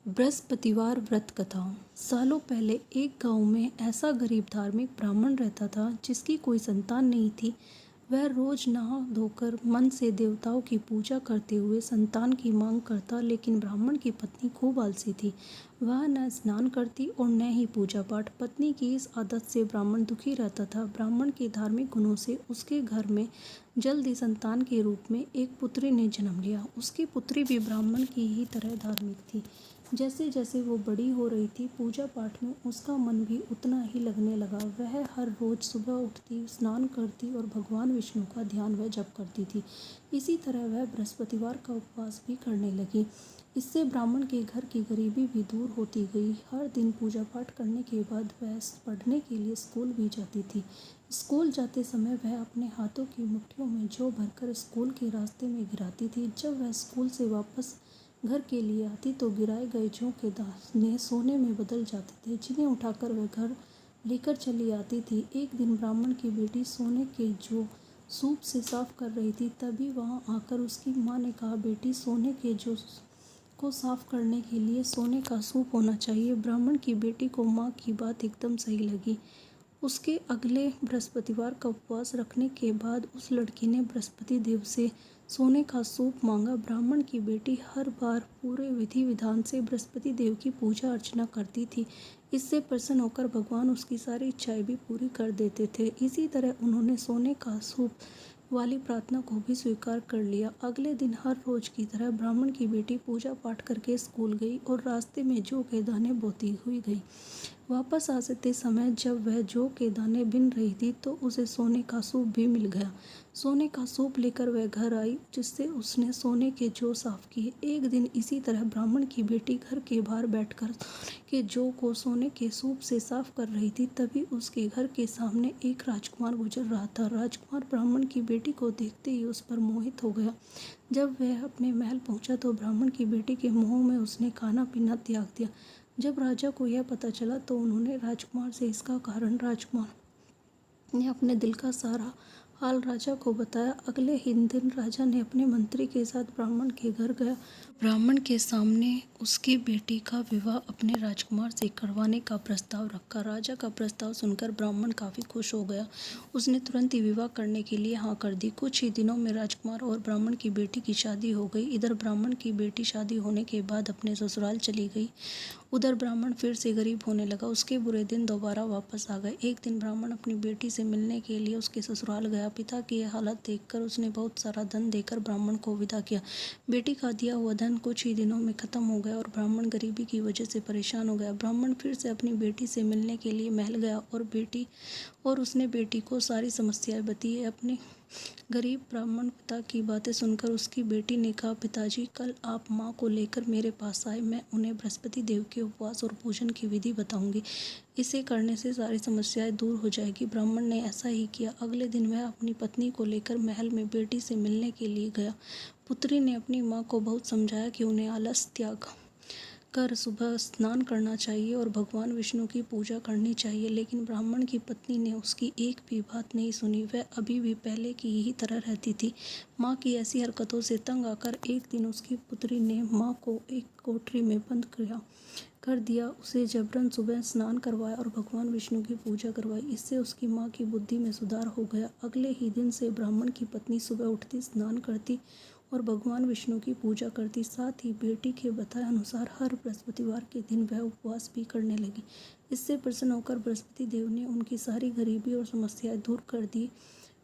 बृहस्पतिवार व्रत कथा। सालों पहले एक गांव में ऐसा गरीब धार्मिक ब्राह्मण रहता था जिसकी कोई संतान नहीं थी। वह रोज नहा धोकर मन से देवताओं की पूजा करते हुए संतान की मांग करता, लेकिन ब्राह्मण की पत्नी खूब आलसी थी। वह न स्नान करती और न ही पूजा पाठ। पत्नी की इस आदत से ब्राह्मण दुखी रहता था। ब्राह्मण के धार्मिक गुणों से उसके घर में जल्द ही संतान के रूप में एक पुत्री ने जन्म लिया। उसकी पुत्री भी ब्राह्मण की ही तरह धार्मिक थी। जैसे जैसे वो बड़ी हो रही थी, पूजा पाठ में उसका मन भी उतना ही लगने लगा। वह हर रोज सुबह उठती, स्नान करती और भगवान विष्णु का ध्यान व जप करती थी। इसी तरह वह बृहस्पतिवार का उपवास भी करने लगी। इससे ब्राह्मण के घर की गरीबी भी दूर होती गई। हर दिन पूजा पाठ करने के बाद वह पढ़ने के लिए स्कूल भी जाती थी। स्कूल जाते समय वह अपने हाथों की मुट्ठियों में जौ भरकर स्कूल के रास्ते में गिराती थी। जब वह स्कूल से वापस घर के लिए आती तो गिराए गए जौ के दाने सोने में बदल जाते थे, जिन्हें उठाकर वह घर लेकर चली आती थी। एक दिन ब्राह्मण की बेटी सोने के जौ सूप से साफ कर रही थी। तभी वहां आकर उसकी माँ ने कहा, बेटी, सोने के जौ को साफ करने के लिए सोने का सूप होना चाहिए। ब्राह्मण की बेटी को माँ की बात एकदम सही लगी। उसके अगले बृहस्पतिवार का उपवास रखने के बाद उस लड़की ने बृहस्पति देव से सोने का सूप मांगा। ब्राह्मण की बेटी हर बार पूरे विधि विधान से बृहस्पति देव की पूजा अर्चना करती थी। इससे प्रसन्न होकर भगवान उसकी सारी इच्छाएं भी पूरी कर देते थे। इसी तरह उन्होंने सोने का सूप वाली प्रार्थना को भी स्वीकार कर लिया। अगले दिन हर रोज की तरह ब्राह्मण की बेटी पूजा पाठ करके स्कूल गई और रास्ते में जौ के दाने बोती हुई गई। वापस आते समय जब वह जौ के दाने बिन रही थी तो उसे सोने का सूप भी मिल गया। सोने का सूप लेकर वह घर आई, जिससे उसने सोने के जौ साफ किए। एक दिन इसी तरह ब्राह्मण की बेटी घर के बाहर बैठकर सोने के जौ को सोने के सूप से साफ कर रही थी। तभी उसके घर के सामने एक राजकुमार गुजर रहा था। राजकुमार ब्राह्मण की बेटी को देखते ही उस पर मोहित हो गया। जब वह अपने महल पहुंचा तो ब्राह्मण की बेटी के मोह में उसने खाना पीना त्याग दिया। जब राजा को यह पता चला तो उन्होंने राजकुमार से इसका कारण राजकुमार ने अपने दिल का सारा हाल राजा को बताया। अगले ही दिन राजा ने अपने मंत्री के साथ ब्राह्मण के घर गया। ब्राह्मण के सामने उसकी बेटी का विवाह अपने राजकुमार से करवाने का प्रस्ताव रखा। राजा का प्रस्ताव सुनकर ब्राह्मण काफ़ी खुश हो गया। उसने तुरंत ही विवाह करने के लिए हाँ कर दी। कुछ ही दिनों में राजकुमार और ब्राह्मण की बेटी की शादी हो गई। इधर ब्राह्मण की बेटी शादी होने के बाद अपने ससुराल चली गई। उधर ब्राह्मण फिर से गरीब होने लगा। उसके बुरे दिन दोबारा वापस आ गए। एक दिन ब्राह्मण अपनी बेटी से मिलने के लिए उसके ससुराल गया। पिता की हालत देखकर उसने बहुत सारा धन देकर ब्राह्मण को विदा किया। बेटी का दिया हुआ धन कुछ ही दिनों में खत्म हो गया और ब्राह्मण गरीबी की वजह से परेशान हो गया। ब्राह्मण फिर से अपनी बेटी से मिलने के लिए महल गया और उसने बेटी को सारी समस्याएं बताई। अपने गरीब ब्राह्मण पिता की बातें सुनकर उसकी बेटी ने कहा, पिताजी, कल आप माँ को लेकर मेरे पास आए। मैं उन्हें बृहस्पति देव के उपवास और पूजन की विधि बताऊंगी। इसे करने से सारी समस्याएं दूर हो जाएगी। ब्राह्मण ने ऐसा ही किया। अगले दिन वह अपनी पत्नी को लेकर महल में बेटी से मिलने के लिए गया। पुत्री ने अपनी माँ को बहुत समझाया कि उन्हें आलस त्याग कर सुबह स्नान करना चाहिए और भगवान विष्णु की पूजा करनी चाहिए, लेकिन ब्राह्मण की पत्नी ने उसकी एक भी बात नहीं सुनी। वह अभी भी पहले की ही तरह रहती थी। माँ की ऐसी हरकतों से तंग आकर एक दिन उसकी पुत्री ने माँ को एक कोठरी में बंद कर दिया। उसे जबरन सुबह स्नान करवाया और भगवान विष्णु की पूजा करवाई। इससे उसकी माँ की बुद्धि में सुधार हो गया। अगले ही दिन से ब्राह्मण की पत्नी सुबह उठती, स्नान करती और भगवान विष्णु की पूजा करती। साथ ही बेटी के बताए अनुसार हर बृहस्पतिवार के दिन वह उपवास भी करने लगी। इससे प्रसन्न होकर बृहस्पति देव ने उनकी सारी गरीबी और समस्याएं दूर कर दी।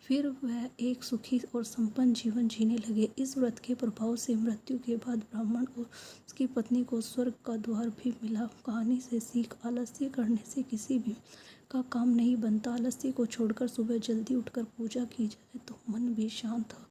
फिर वह एक सुखी और संपन्न जीवन जीने लगे। इस व्रत के प्रभाव से मृत्यु के बाद ब्राह्मण और उसकी पत्नी को स्वर्ग का द्वार भी मिला। कहानी से सीख, आलस्य करने से किसी भी का काम नहीं बनता। आलस्य को छोड़कर सुबह जल्दी उठकर पूजा की जाए तो मन भी शांत